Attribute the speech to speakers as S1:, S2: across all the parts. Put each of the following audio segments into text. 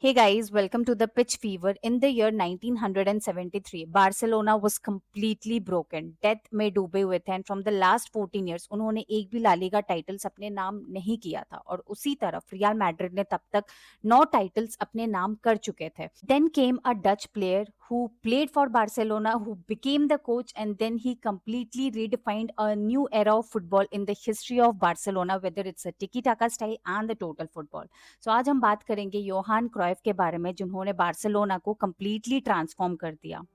S1: Hey guys, welcome to the Pitch Fever. In the year 1973, Barcelona was completely broken. Death में डूबे हुए थे and from the last 14 years उन्होंने एक भी ला लीगा टाइटल्स अपने नाम नहीं किया था और उसी तरफ रियल मैड्रिड ने तब तक 9 टाइटल्स अपने नाम कर चुके थे. Then came a Dutch player who played for Barcelona, who became the coach, and then he completely redefined a new era of football in the history of Barcelona, whether it's a tiki-taka style and the total football. सो आज हम बात करेंगे Yohan Cruyff के बारे में जिन्होंने Barcelona को completely transform कर दिया.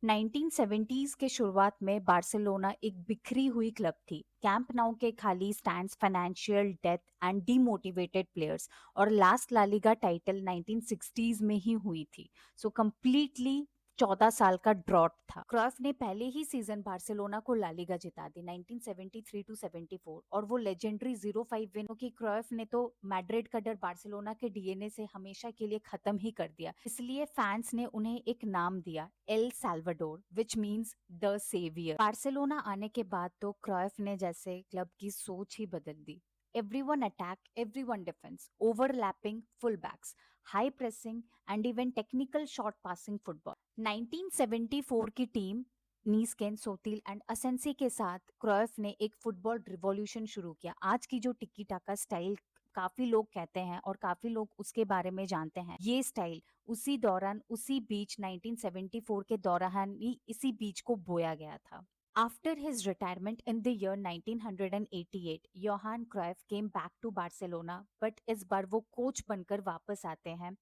S1: 1970s के शुरुआत में बार्सिलोना एक बिखरी हुई क्लब थी. कैंप नाउ के खाली stands, financial death and demotivated players और last La Liga title 1960s में ही हुई थी. सो कंप्लीटली 14 साल का ड्रॉट था. क्राइफ ने पहले ही सीजन बार्सिलोना को ला लीगा जिता दी 1973 टू 74 और वो लेजेंडरी 0-5 विन की क्राइफ ने तो मैड्रिड का डर बार्सिलोना के डीएनए से हमेशा के लिए खत्म ही कर दिया. इसलिए फैंस ने उन्हें एक नाम दिया, El Salvador, which means the saviour. Barcelona आने के बाद तो क्राइफ ने जैसे क्लब की सोच ही बदल दी. Everyone attack, everyone defense, overlapping fullbacks, high pressing and even technical short passing football. 1974 की टीम नीस्केन, सोतिल एंड असेंसी के साथ क्राइफ ने एक फुटबॉल रिवॉल्यूशन शुरू किया. आज की जो टिक्की टाका स्टाइल काफी लोग कहते हैं और काफी लोग उसके बारे में जानते हैं, ये स्टाइल उसी दौरान उसी बीच 1974 के दौरान ही इसी बीच को बोया गया था. After his retirement in the year 1988, Johan Cruyff came back to Barcelona, but इस बार वो कोच बनकर वापस आते हैं.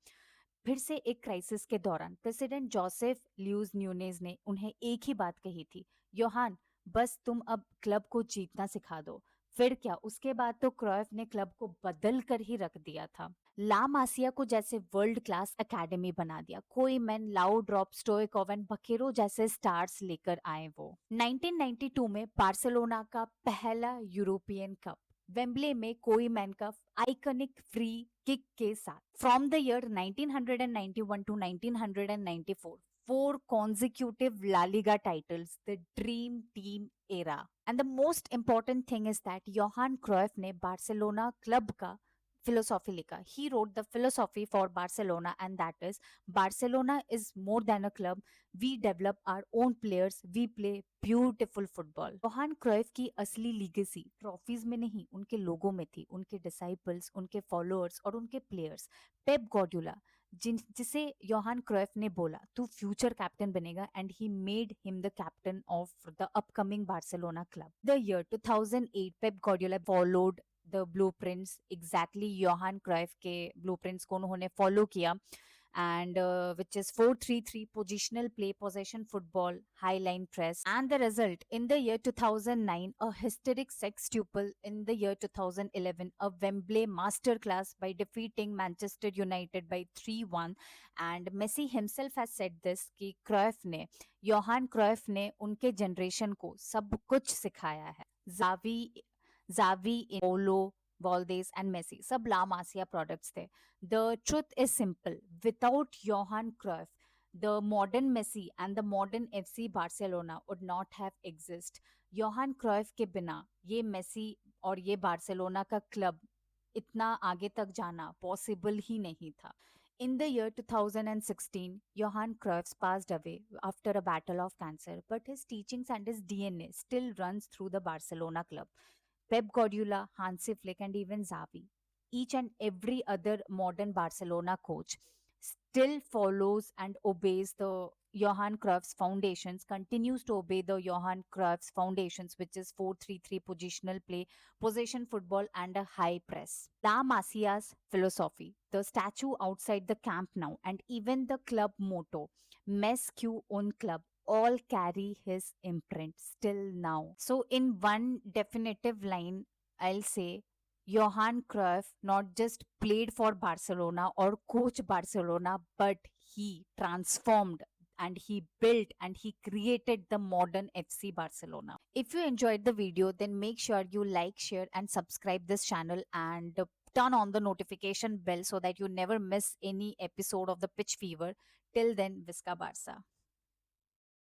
S1: फिर से एक क्राइसिस के दौरान प्रेसिडेंट जोसेफ ल्यूज न्यूनेज ने उन्हें एक ही बात कही थी, योहान बस तुम अब क्लब को जीतना सिखा दो. फिर क्या, उसके बाद तो क्राइफ ने क्लब को बदल कर ही रख दिया था. ला मासिया को जैसे वर्ल्ड क्लास एकेडमी बना दिया. कोई मैन, लाउ ड्रॉप, स्टोइकोव एंड बकेरो जैसे स्टार्स लेकर आए वो. 1992 में बार्सिलोना का पहला यूरोपियन कप वेम्बले में कोई मैन का आइकॉनिक फ्री किक के साथ. From the year 1991 to 1994, 4 consecutive La Liga titles, the dream team era. And the most important thing is that Johan Cruyff ने बार्सिलोना क्लब का philosophy लिखा. He wrote the philosophy for Barcelona, and that is Barcelona is more than a club. We develop our own players. We play beautiful football. Johan Cruyff की असली legacy trophies में नहीं, उनके लोगों में थी. उनके डिसाइपल्स, उनके फॉलोअर्स और उनके प्लेयर्स. पेप गॉर्डियोला जिसे योहान क्राइफ ने बोला तू फ्यूचर कैप्टन बनेगा, and he made him the captain of the upcoming Barcelona club. The year 2008 Pep Guardiola followed the blueprints, exactly Johan Cruyff के ब्लूप्रिंट्स को उन्होंने फॉलो किया, and which is 4-3-3 positional play, possession football, high line press. And the result in the year 2009, a historic sextuple. In the year 2011, a Wembley masterclass by defeating Manchester United by 3-1. And Messi himself has said this कि क्राइफ ने, योहान क्राइफ ने उनके generation को सब कुछ सिखाया है. Xavi, polo, वॉल्डेस and Messi सब ला मासिया प्रोडक्ट्स थे. The truth is simple. Without Johan Cruyff, the modern Messi and the modern FC Barcelona would not have exist. Johan Cruyff के बिना ये मेसी और ये बार्सिलोना का क्लब इतना आगे तक जाना पॉसिबल ही नहीं था. In the year 2016, Johan Cruyff passed away after a battle of cancer, but his teachings and his DNA still runs through the Barcelona club. Pep Guardiola, Hansi Flick, and even Xavi, each and every other modern Barcelona coach still follows and obeys the Johan Cruyff's foundations, continues to obey the Johan Cruyff's foundations, which is 4-3-3 positional play, possession football, and a high press. La Masia's philosophy, the statue outside the Camp Nou, and even the club motto, Mes que un club, all carry his imprint still now. So, in one definitive line, I'll say Johan Cruyff not just played for Barcelona or coached Barcelona, but he transformed and he built and he created the modern FC Barcelona. If you enjoyed the video, then make sure you like, share, and subscribe this channel, and turn on the notification bell so that you never miss any episode of the Pitch Fever. Till then, Visca Barca.